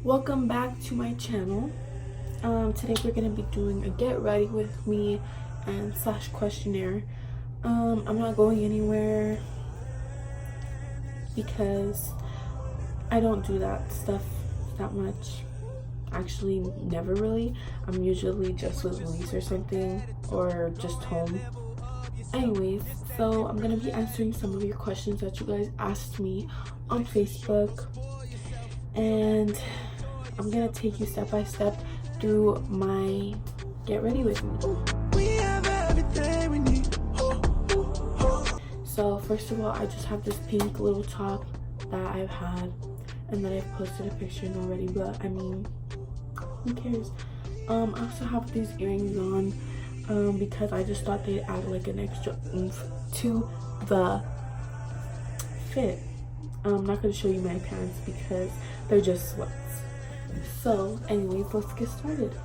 Welcome back to my channel. Today we're gonna be doing a get ready with me and / questionnaire. I'm not going anywhere because I don't do that stuff that much. Actually, never really. I'm usually just with Luis or something, or just home. Anyways, so I'm gonna be answering some of your questions that you guys asked me on Facebook, and I'm gonna take you step by step through my get ready with me. So first of all, I just have this pink little top that I've had and that I've posted a picture in already, but I mean, who cares? I also have these earrings on because I just thought they'd add like an extra oomph to the fit. I'm not going to show you my pants because they're just sweats. So anyways, let's get started.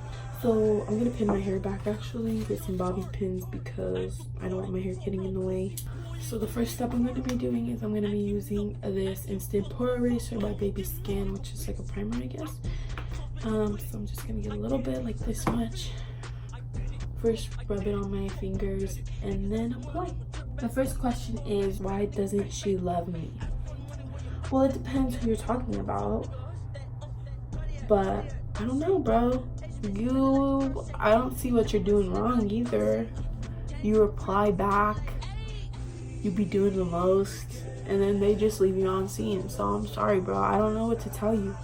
So I'm going to pin my hair back actually with some bobby pins because I don't want my hair getting in the way. So the first step I'm going to be doing is I'm going to be using this Instant Pore Eraser by Baby Skin, which is like a primer, I guess. So I'm just going to get a little bit, like this much. First rub it on my fingers and then apply. The first question is, why doesn't she love me? Well, it depends who you're talking about, but I don't know, bro. I don't see what you're doing wrong either. You reply back, you be doing the most, and then they just leave you on scene. So I'm sorry, bro. I don't know what to tell you.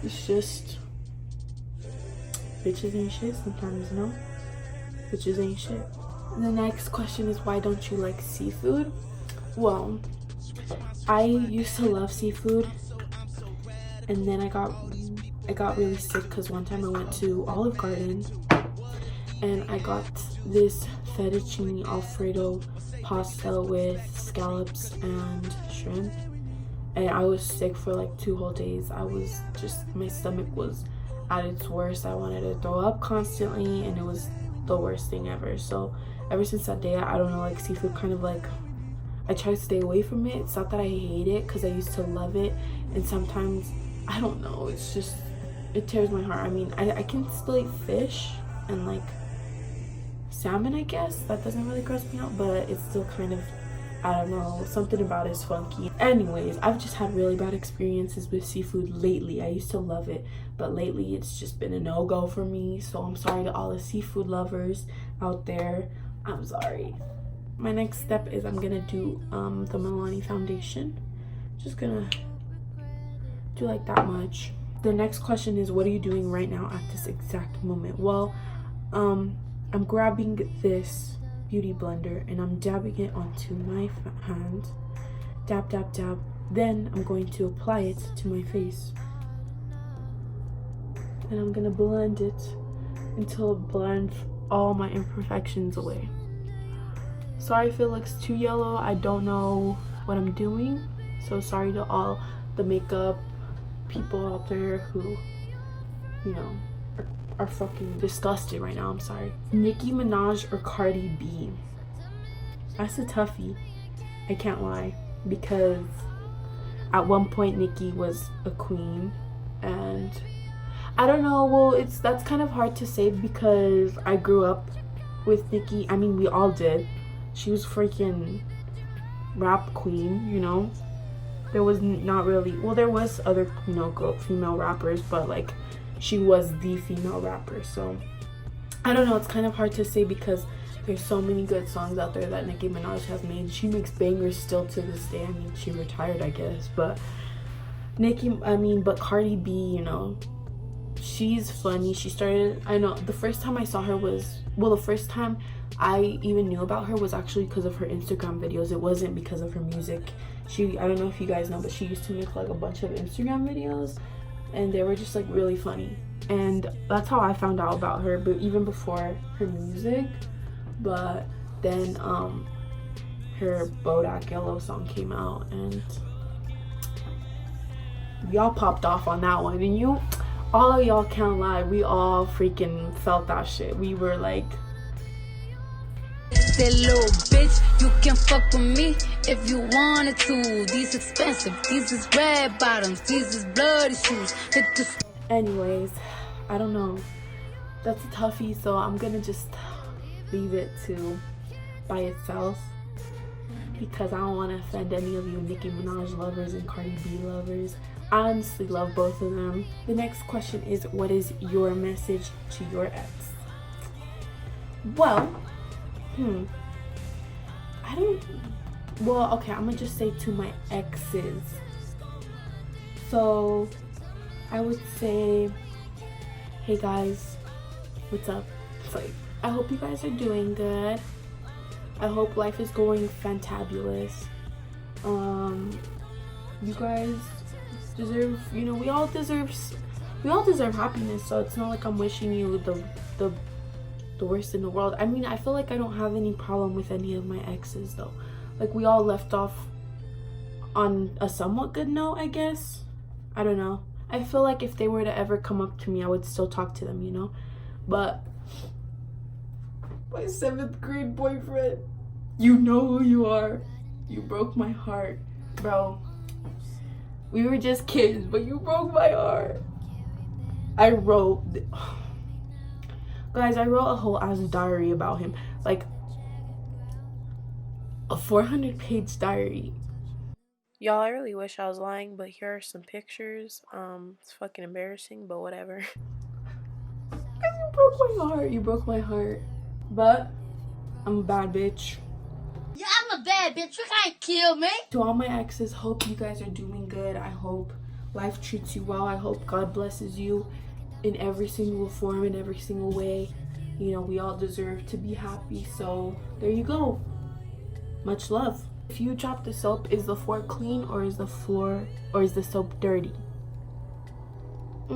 It's just bitches ain't shit sometimes, you know? Bitches ain't shit. And the next question is, why don't you like seafood? Well, I used to love seafood, and then I got really sick because one time I went to Olive Garden and I got this fettuccine alfredo pasta with scallops and shrimp, and I was sick for like 2 whole days. My stomach was at its worst. I wanted to throw up constantly, and it was the worst thing ever. So ever since that day, I don't know, like seafood kind of like, I try to stay away from it. It's not that I hate it, because I used to love it, and sometimes, I don't know, it's just, it tears my heart. I mean, I can still eat fish and like salmon, I guess. That doesn't really gross me out, but it's still kind of, I don't know, something about it's funky. Anyways, I've just had really bad experiences with seafood lately. I used to love it, but lately it's just been a no-go for me. So I'm sorry to all the seafood lovers out there. I'm sorry. My next step is I'm gonna do the Milani foundation. Just gonna do like that much. The next question is, what are you doing right now at this exact moment? Well, I'm grabbing this beauty blender and I'm dabbing it onto my hand. Dab, dab, dab. Then I'm going to apply it to my face. And I'm gonna blend it until it blends all my imperfections away. Sorry if it looks too yellow. I don't know what I'm doing. So sorry to all the makeup people out there who, you know, are fucking disgusted right now. I'm sorry. Nicki Minaj or Cardi B? That's a toughie. I can't lie, because at one point Nicki was a queen, and I don't know. Well, that's kind of hard to say because I grew up with Nicki. I mean, we all did. She was freaking rap queen, you know. There was not really, well, there was other, you know, female rappers, but like she was the female rapper. So I don't know, it's kind of hard to say because there's so many good songs out there that Nicki Minaj has made. She makes bangers still to this day. I mean, she retired, I guess, but but Cardi B, you know, she's funny. She started, I know, the first time I saw her was, well, the first time I even knew about her was actually because of her Instagram videos. It wasn't because of her music. I don't know if you guys know, but she used to make like a bunch of Instagram videos, and they were just like really funny, and that's how I found out about her, but even before her music. But then her Bodak Yellow song came out, and y'all popped off on that one, and all of y'all can't lie, we all freaking felt that shit. We were like, That little bitch, you can fuck with me if you wanted to. These expensive, these is red bottoms, these is bloody shoes. Hit the Anyways, I don't know. That's a toughie, so I'm gonna just leave it to by itself because I don't want to offend any of you Nicki Minaj lovers and Cardi B lovers. I honestly love both of them. The next question is, what is your message to your ex? Well, I don't, well, okay, I'm gonna just say to my exes. So I would say, hey guys, what's up? It's like, I hope you guys are doing good. I hope life is going fantabulous. You guys deserve, you know, we all deserve happiness, so it's not like I'm wishing you the worst in the world. I mean, I feel like I don't have any problem with any of my exes though. Like, we all left off on a somewhat good note, I guess. I don't know. I feel like if they were to ever come up to me, I would still talk to them, you know? But my 7th grade boyfriend, you know who you are. You broke my heart, bro. We were just kids, but you broke my heart. I wrote a whole ass diary about him, like a 400-page diary. Y'all, I really wish I was lying, but here are some pictures. It's fucking embarrassing, but whatever. You broke my heart. But I'm a bad bitch. Yeah, I'm a bad bitch. You can't kill me. To all my exes, hope you guys are doing good. I hope life treats you well. I hope God blesses you in every single form, in every single way. You know, we all deserve to be happy. So there you go. Much love. If you drop the soap, is the floor clean or is the soap dirty? I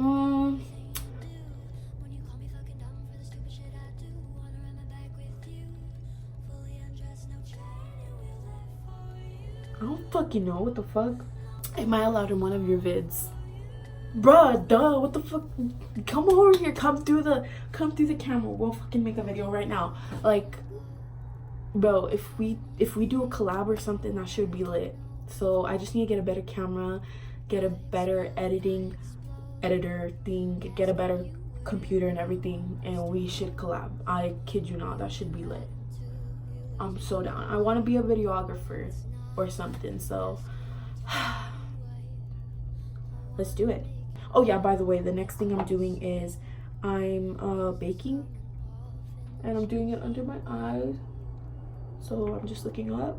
don't fucking know. What the fuck? Am I allowed in one of your vids? Bruh, duh, what the fuck? Come over here, come through the camera. We'll fucking make a video right now. Like, bro, if we do a collab or something, that should be lit. So I just need to get a better camera, get a better editor thing, get a better computer and everything, and we should collab. I kid you not, that should be lit. I'm so down. I want to be a videographer or something, so let's do it. Oh yeah, by the way, the next thing I'm doing is I'm baking, and I'm doing it under my eyes. So I'm just looking up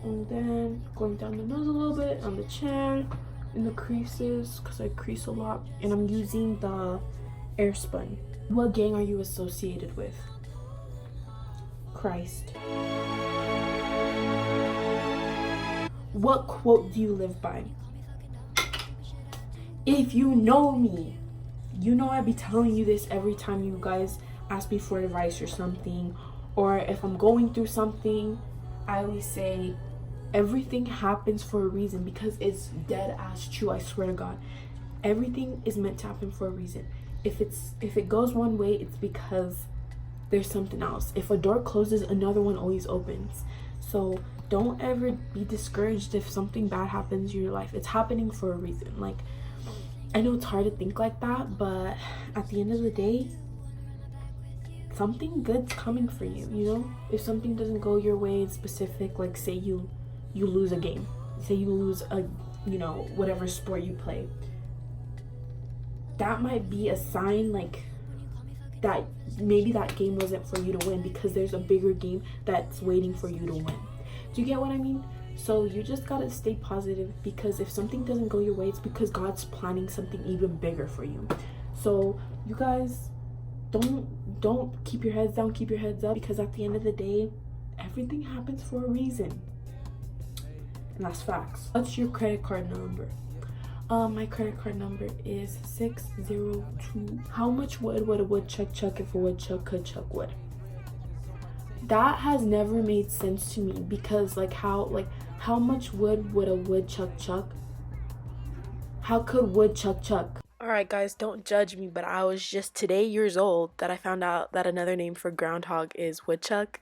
and then going down the nose a little bit, on the chin, in the creases, because I crease a lot, and I'm using the air spun. What gang are you associated with? Christ. What quote do you live by? If you know me, you know I be telling you this every time you guys ask me for advice or something, or if I'm going through something, I always say everything happens for a reason, because it's dead ass true. I swear to God, everything is meant to happen for a reason. If it goes one way, it's because there's something else. If a door closes, another one always opens. So don't ever be discouraged if something bad happens in your life. It's happening for a reason. Like, I know it's hard to think like that, but at the end of the day, something good's coming for you, you know? If something doesn't go your way in specific, like say you lose a game, say you lose a, you know, whatever sport you play, that might be a sign, like, that maybe that game wasn't for you to win, because there's a bigger game that's waiting for you to win. Do you get what I mean? So you just gotta stay positive, because if something doesn't go your way, it's because God's planning something even bigger for you. So you guys, don't keep your heads down, keep your heads up, because at the end of the day, everything happens for a reason. And that's facts. What's your credit card number? My credit card number is 602. How much wood would a woodchuck chuck if a woodchuck could chuck wood? That has never made sense to me, because how much wood would a woodchuck chuck? How could woodchuck chuck? Alright guys, don't judge me, but I was just today years old that I found out that another name for groundhog is woodchuck.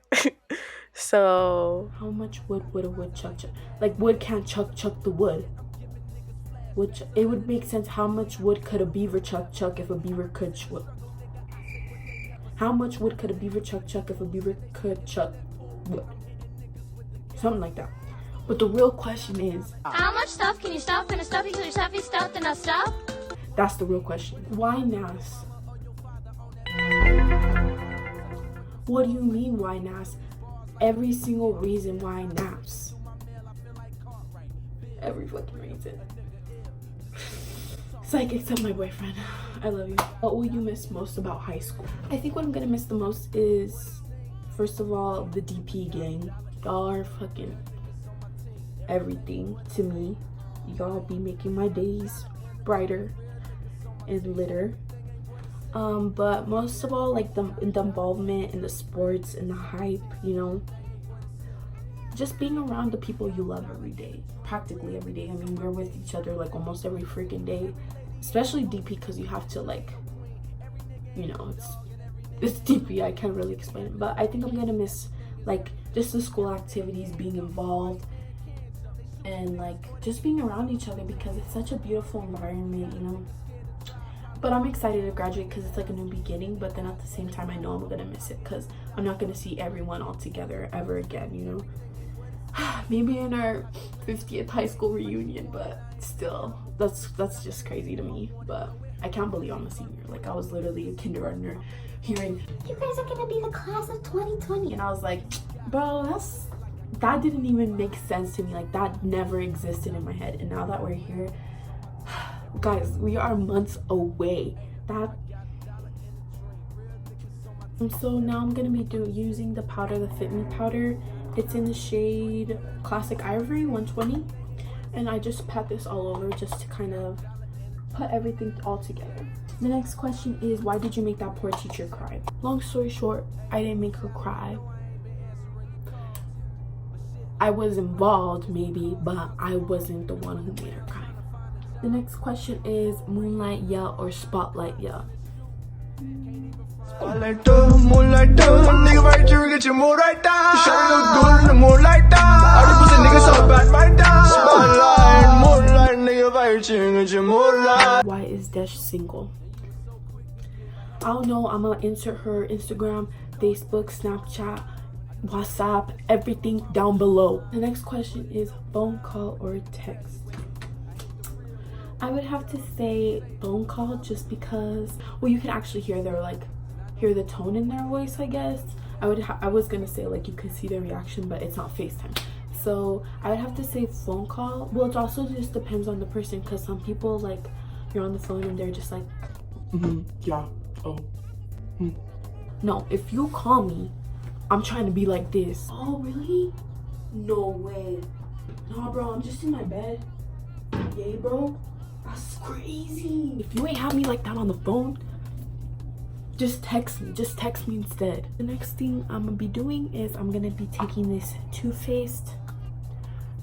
So how much wood would a woodchuck chuck? Like, wood can't chuck the wood. which it would make sense. How much wood could a beaver chuck if a beaver could how much wood could a beaver chuck if a beaver could chuck wood? Something like that. But the real question is, How much stuff can you stuff? Can I stuff you till your stuff is stuffed and not stuff? that's the real question. Why NAS? What do you mean why NAS? Every single reason why NAS. Every fucking reason. Psych, except my boyfriend. I love you. What will you miss most about high school? I think what I'm gonna miss the most is, first of all, the DP gang. Y'all are fucking everything to me. Y'all be making my days brighter and litter. But most of all, like the involvement in the sports and the hype, you know, just being around the people you love every day, practically every day. I mean, we're with each other like almost every freaking day, especially DP, because you have to, like, you know, it's DP. I can't really explain it, but I think I'm gonna miss like just the school activities, being involved, and like just being around each other, because it's such a beautiful environment, you know. But I'm excited to graduate because it's like a new beginning, but then at the same time I know I'm gonna miss it because I'm not gonna see everyone all together ever again, you know. Maybe in our 50th high school reunion, but still, that's just crazy to me. But I can't believe I'm a senior. Like, I was literally a kindergartner hearing, you guys are gonna be the class of 2020, and I was like, bro, that didn't even make sense to me. Like, that never existed in my head. And now that we're here, guys, we are months away. And so now I'm gonna be using the powder, the Fit Me powder. It's in the shade Classic Ivory 120, and I just pat this all over just to kind of put everything all together. The next question is, why did you make that poor teacher cry? Long story short, I didn't make her cry. I was involved maybe, but I wasn't the one who made her cry. The next question is, moonlight yeah or spotlight yeah? Moonlight, nigga right here, get your mood right down. Shut up, good in the moonlight down. All the pussy niggas so bad right down. Spotlight, moonlight, nigga right here, get your mood right. Why is Desh single? I don't know. I'm gonna insert her Instagram, Facebook, Snapchat, WhatsApp, everything down below. The next question is, phone call or text? I would have to say phone call, just because, well, you can actually hear the tone in their voice, I guess. I was gonna say, like, you can see their reaction, but it's not FaceTime. So I would have to say phone call. Well, it also just depends on the person, because some people, like, you're on the phone and they're just like, yeah, oh. No, if you call me, I'm trying to be like this. Oh, really? No way. Nah, bro, I'm just in my bed. Yay, bro. That's crazy. If you ain't have me like that on the phone, just text me. Just text me instead. The next thing I'm gonna be doing is I'm gonna be taking this Too Faced.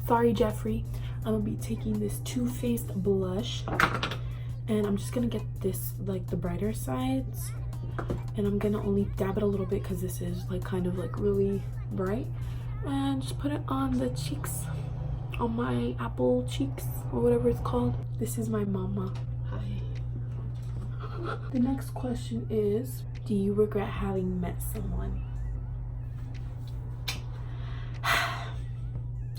Sorry, Jeffrey. I'm gonna be taking this Too Faced blush, and I'm just gonna get this, like, the brighter sides, and I'm gonna only dab it a little bit because this is like kind of like really bright, and just put it on the cheeks, on my apple cheeks or whatever it's called. This is my mama. Hi. The next question is, do you regret having met someone?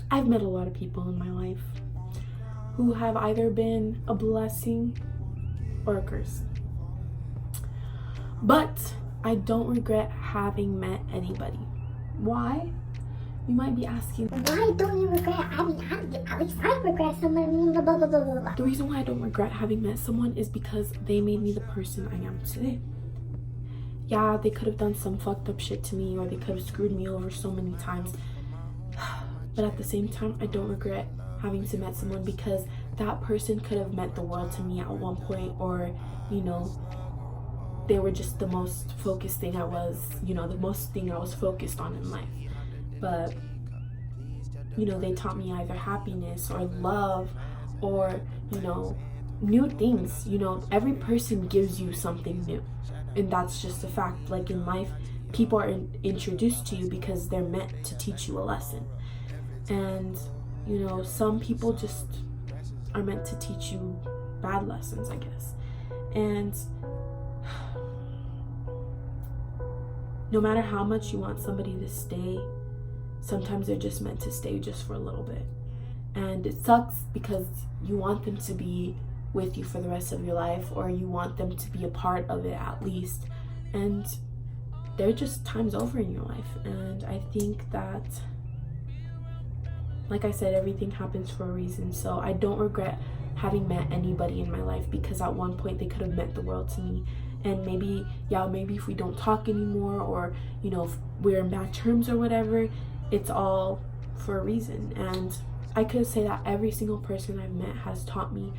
I've met a lot of people in my life who have either been a blessing or a curse. But I don't regret having met anybody. Why? You might be asking, why don't you regret? I mean, at least I regret someone. Blah, blah, blah, blah, blah. The reason why I don't regret having met someone is because they made me the person I am today. Yeah, they could have done some fucked up shit to me, or they could have screwed me over so many times. But at the same time, I don't regret having to met someone, because that person could have meant the world to me at one point, or, you know, they were just the most focused thing I was, you know, the most thing I was focused on in life. But, you know, they taught me either happiness or love, or, you know, new things. You know, every person gives you something new, and that's just a fact. Like, in life, people are introduced to you because they're meant to teach you a lesson. And, you know, some people just are meant to teach you bad lessons, I guess. And no matter how much you want somebody to stay, sometimes they're just meant to stay just for a little bit. And it sucks because you want them to be with you for the rest of your life, or you want them to be a part of it at least. And they're just times over in your life. And I think that, like I said, everything happens for a reason. So I don't regret having met anybody in my life, because at one point they could have meant the world to me. And maybe if we don't talk anymore, or you know, if we're in bad terms or whatever, it's all for a reason. And I could say that every single person I've met has taught me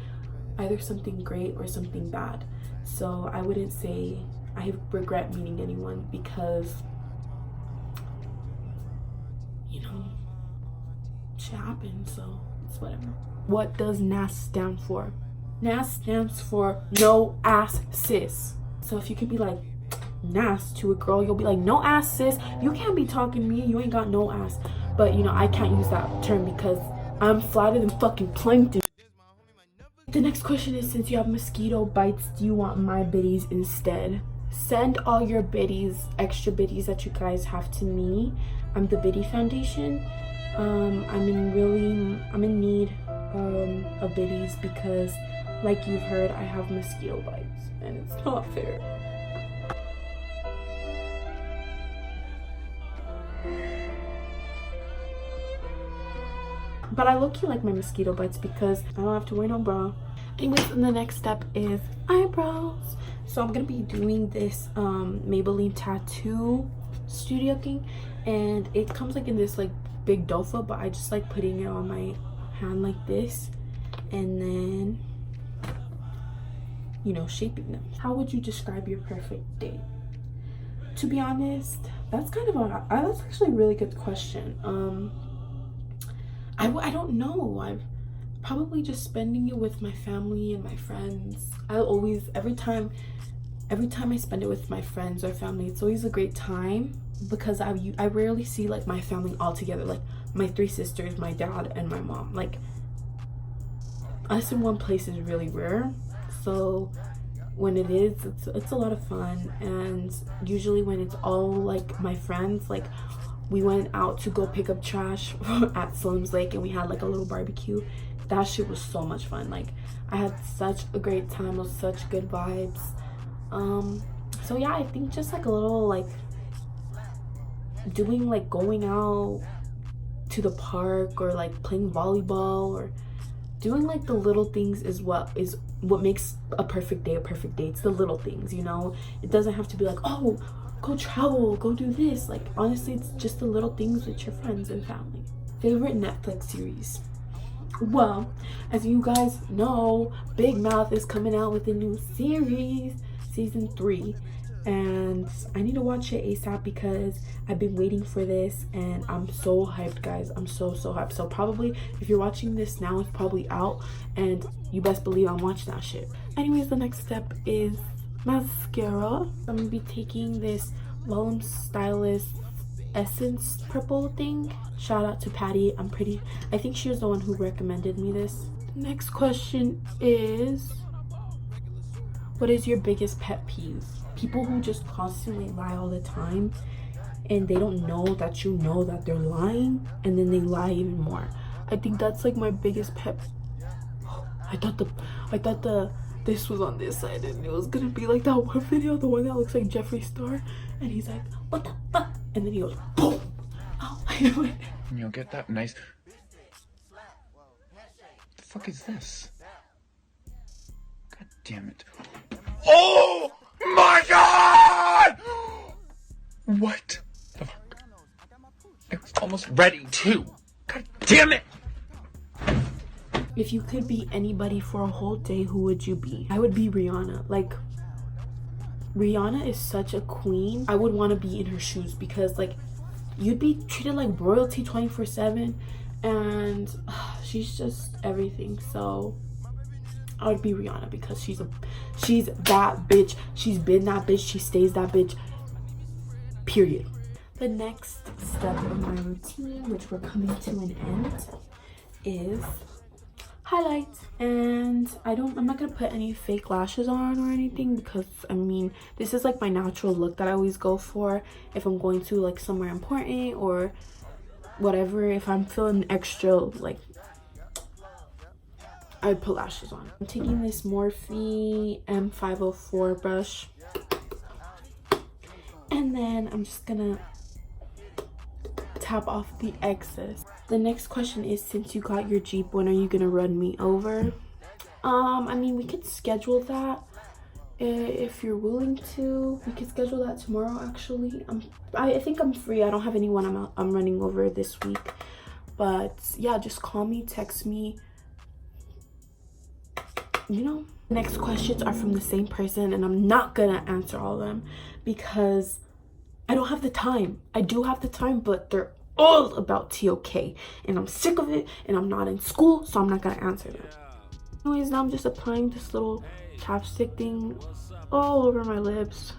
either something great or something bad. So I wouldn't say I regret meeting anyone, because you know, shit happens, so it's whatever. What does NAS stand for? NAS stands for no ass sis. So if you could be like NAS to a girl, you'll be like, no ass sis, you can't be talking to me, you ain't got no ass. But you know, I can't use that term because I'm flatter than fucking plankton. The next question is, since you have mosquito bites, do you want my biddies instead? Send all your biddies, extra biddies that you guys have to me. I'm the Biddy Foundation. I'm in need of biddies, because like you've heard, I have mosquito bites and it's not fair. But I low-key like my mosquito bites because I don't have to wear no bra. Anyways, and the next step is eyebrows. So I'm gonna be doing this Maybelline tattoo studio thing, and it comes like in this like big dofa, but I just like putting it on my hand like this, and then, you know, shaping them. How would you describe your perfect day? To be honest, that's that's actually a really good question. I don't know. I'm probably just spending it with my family and my friends. Every time I spend it with my friends or family, it's always a great time, because I rarely see like my family all together, like my 3 sisters, my dad, and my mom. Like, us in one place is really rare. So when it is, it's a lot of fun. And usually when it's all like my friends, like we went out to go pick up trash at Slim's Lake, and we had like a little barbecue. That shit was so much fun. Like, I had such a great time. It was such good vibes. So yeah, I think just like a little like going out to the park, or like playing volleyball, or doing like the little things is what makes a perfect day a perfect day. It's the little things, you know. It doesn't have to be like, oh, go travel, go do this. Like, honestly, it's just the little things with your friends and family. Favorite Netflix series? Well, as you guys know, Big Mouth is coming out with a new series, season 3, and I need to watch it ASAP because I've been waiting for this, and I'm so hyped, guys. I'm so hyped. So probably if you're watching this now, it's probably out, and you best believe I'm watching that shit. Anyways, the next step is mascara. I'm gonna be taking this Lone Stylist Essence purple thing. Shout out to Patty. I think she was the one who recommended me this. The next question is, what is your biggest pet peeve? People who just constantly lie all the time, and they don't know that you know that they're lying, and then they lie even more. I think that's like my biggest pet. I thought this was on this side, and it was gonna be like that one video, the one that looks like Jeffree Star, and he's like, what the fuck? And then he goes, boom. Oh, You'll get that nice. The fuck is this? God damn it. Oh my god! What the fuck? It was almost ready too. God damn it! If you could be anybody for a whole day, who would you be? I would be Rihanna. Like, Rihanna is such a queen. I would want to be in her shoes, because like, you'd be treated like royalty 24/7, and she's just everything. So I would be Rihanna, because she's that bitch. She's been that bitch. She stays that bitch. Period. The next step of my routine, which we're coming to an end, is highlights. And I'm not gonna put any fake lashes on or anything, because I mean, this is like my natural look that I always go for if I'm going to like somewhere important or whatever. If I'm feeling extra, like, I put lashes on. I'm taking this Morphe M504 brush, and then I'm just gonna tap off the excess. The next question is, since you got your Jeep, when are you gonna run me over? I mean, we could schedule that if you're willing to. We could schedule that tomorrow, actually. I think I'm free. I don't have anyone I'm running over this week. But yeah, just call me, text me, you know. Next questions are from the same person, and I'm not gonna answer all of them because I don't have the time. I do have the time, but they're all about TOK, and I'm sick of it, and I'm not in school, so I'm not gonna answer them. Anyways, now I'm just applying this little chapstick thing all over my lips,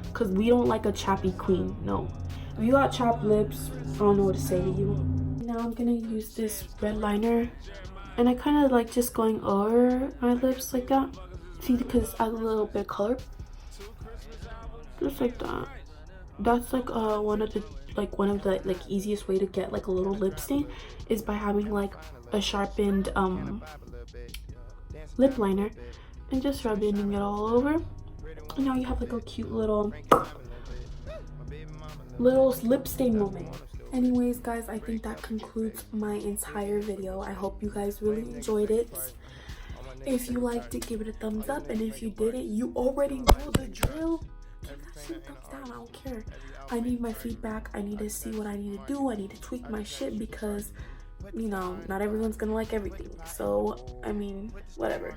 because we don't like a chappy queen. No, if you got chapped lips, I don't know what to say to you. Now I'm gonna use this red liner, and I kind of like just going over my lips like that. See, because it adds a little bit of color, just like that. That's like one of the easiest way to get like a little lip stain is by having like a sharpened lip liner and just rubbing it all over, and now you have like a cute little lip stain moment. Anyways, guys, I think that concludes my entire video. I hope you guys really enjoyed it. If you liked it, give it a thumbs up, and if you didn't, you already know the drill. Give that shit a thumbs down. I don't care. I need my feedback. I need to see what I need to do. I need to tweak my shit because, you know, not everyone's gonna like everything. So I mean, whatever.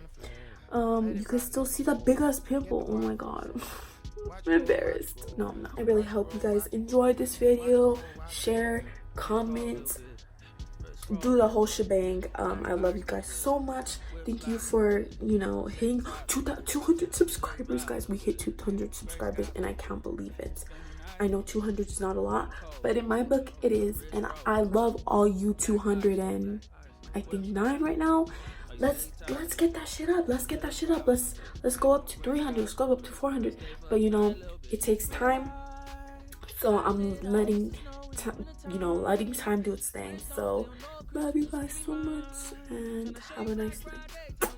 You can still see the big ass pimple. Oh my god. I'm embarrassed. No, I'm not. I really hope you guys enjoyed this video. Share, comment, do the whole shebang. I love you guys so much. Thank you for, you know, hitting 200 subscribers, guys. We hit 200 subscribers, and I can't believe it. I know 200 is not a lot, but in my book it is, and I love all you 200 and I think 9 right now. Let's get that shit up. Let's get that shit up. Let's go up to 300. Let's go up to 400. But you know, it takes time. So I'm letting time do its thing. So love you guys so much, and have a nice night.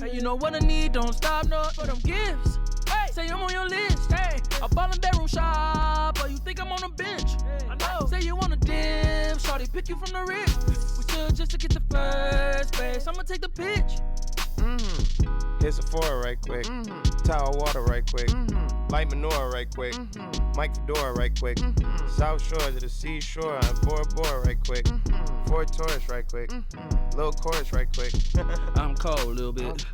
Hey, you know what I need? Don't stop, no, for them gifts. Hey, say I'm on your list. Hey, I ball in bedroom shop, or you think I'm on a bench? I know. Say you want a dip, shawty pick you from the rip. We stood just to get the first base. I'ma take the pitch. Hit Sephora right quick. Tower water right quick. Light menorah right quick. Mike Fedora right quick. South Shore to the seashore on Bora Bora right quick. Ford Taurus right quick. Little chorus right quick. I'm cold a little bit.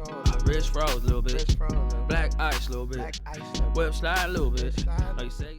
Wrist froze a little bit. Black ice a little bit. Web slide a little bit. Like you say.